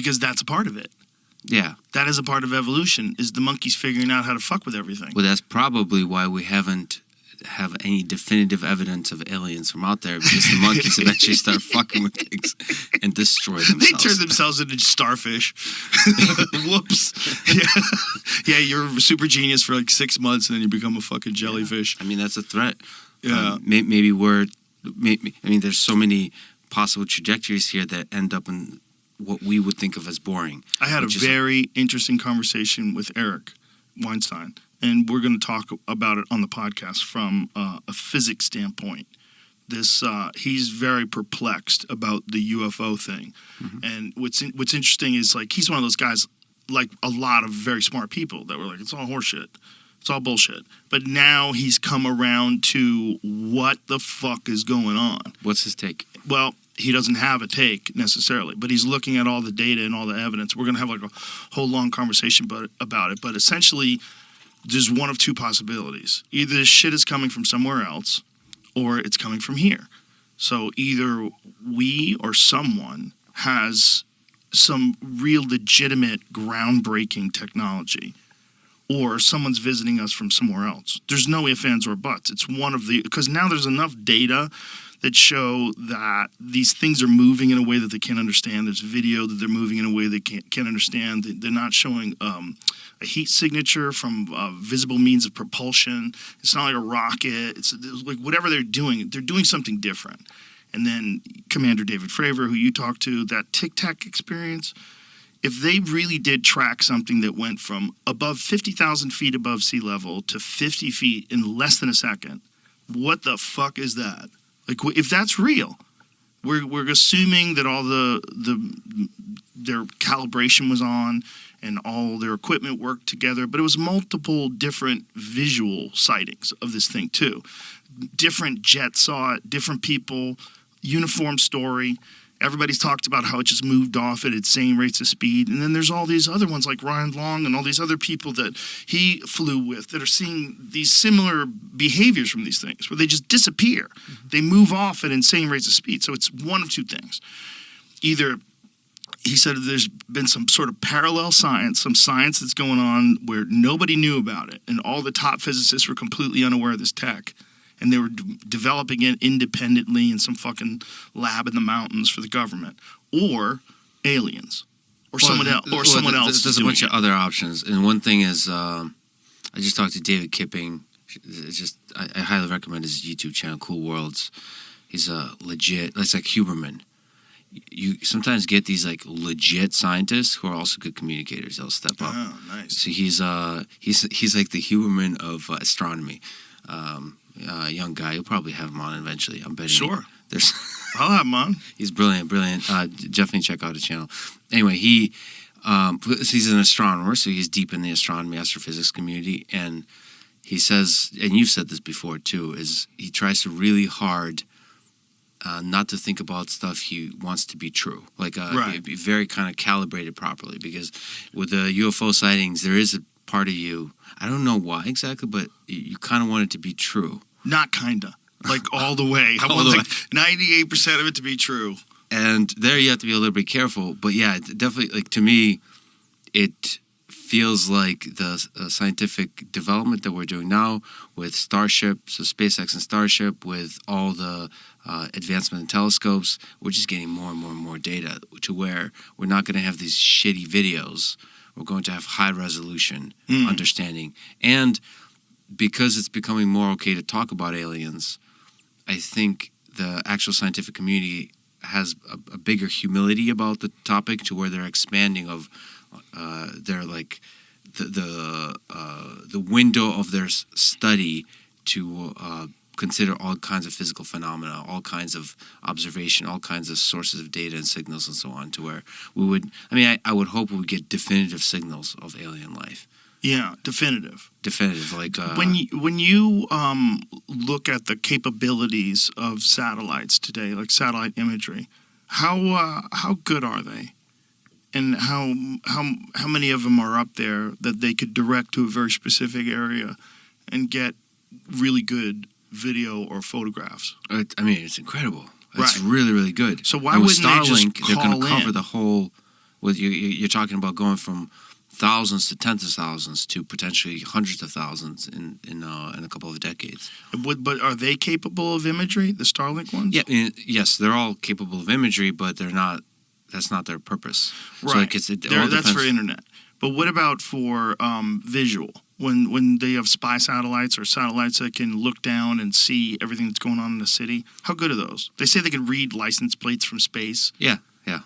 because that's a part of it. Yeah. That is a part of evolution, is the monkeys figuring out how to fuck with everything. Well, that's probably why we haven't have any definitive evidence of aliens from out there, because the monkeys eventually start fucking with things and destroy themselves. They turn themselves into starfish. Whoops. Yeah, you're a super genius for like 6 months and then you become a fucking jellyfish. I mean, that's a threat. Yeah. Maybe there's so many possible trajectories here that end up in what we would think of as boring. I had a very interesting conversation with Eric Weinstein, and we're going to talk about it on the podcast from a physics standpoint. He's very perplexed about the UFO thing. Mm-hmm. And what's interesting is, like, he's one of those guys, like a lot of very smart people, that were like, it's all horseshit. It's all bullshit. But now he's come around to what the fuck is going on. What's his take? Well, he doesn't have a take necessarily, but he's looking at all the data and all the evidence. We're going to have like a whole long conversation about it. But essentially, there's one of two possibilities. Either this shit is coming from somewhere else, or it's coming from here. So either we or someone has some real legitimate groundbreaking technology, or someone's visiting us from somewhere else. There's no ifs, ands, or buts. It's one of the, because now there's enough data that show that these things are moving in a way that they can't understand. There's video that they're moving in a way they can't understand. They're not showing a heat signature from visible means of propulsion. It's not like a rocket. It's like whatever they're doing something different. And then Commander David Fravor, who you talked to, that Tic Tac experience, if they really did track something that went from above 50,000 feet above sea level to 50 feet in less than a second, what the fuck is that? Like, if that's real, we're assuming that all their calibration was on and all their equipment worked together, but it was multiple different visual sightings of this thing too. Different jets saw it, different people, uniform story. Everybody's talked about how it just moved off at insane rates of speed. And then there's all these other ones like Ryan Long and all these other people that he flew with that are seeing these similar behaviors from these things where they just disappear. Mm-hmm. They move off at insane rates of speed. So it's one of two things. Either he said there's been some sort of parallel science, some science that's going on where nobody knew about it, and all the top physicists were completely unaware of this tech. And they were developing it independently in some fucking lab in the mountains for the government, or aliens, or someone else. Or someone else. There's a bunch of other options, and one thing is, I just talked to David Kipping. It's just I highly recommend his YouTube channel, Cool Worlds. He's a legit. It's like Huberman. You sometimes get these like legit scientists who are also good communicators. They'll step up. Oh, nice. So he's like the Huberman of astronomy. Young guy. You'll probably have him on eventually. I'm betting. Sure. I'll have him on. He's brilliant. Definitely check out his channel. Anyway, he's an astronomer, so he's deep in the astronomy, astrophysics community, and he says, and you've said this before too, is he tries to really hard not to think about stuff he wants to be true, like be very kind of calibrated properly, because with the UFO sightings, there is a part of you, I don't know why exactly, but you kind of want it to be true. Not kinda. Like all the way. I want like 98% of it to be true. And there you have to be a little bit careful. But yeah, definitely, like, to me, it feels like the scientific development that we're doing now with Starship, so SpaceX and Starship, with all the advancement in telescopes, we're just getting more and more and more data to where we're not going to have these shitty videos. We're going to have high resolution understanding. And because it's becoming more okay to talk about aliens, I think the actual scientific community has a bigger humility about the topic, to where they're expanding of their like the window of their study to consider all kinds of physical phenomena, all kinds of observation, all kinds of sources of data and signals and so on, to where we would, I would hope we would get definitive signals of alien life. Yeah, definitive. Like when you look at the capabilities of satellites today, like satellite imagery, how good are they? And how many of them are up there that they could direct to a very specific area and get really good video or photographs? It's incredible. It's really, really good. So why wouldn't Starlink, they just they're going to call cover in? the whole With you're talking about going from thousands to tens of thousands to potentially hundreds of thousands in a couple of decades. But are they capable of imagery, the Starlink ones? Yeah, yes, they're all capable of imagery, but they're not. That's not their purpose. Right. So like That's for internet. But what about for visual? When they have spy satellites or satellites that can look down and see everything that's going on in the city, how good are those? They say they can read license plates from space. Yeah, yeah.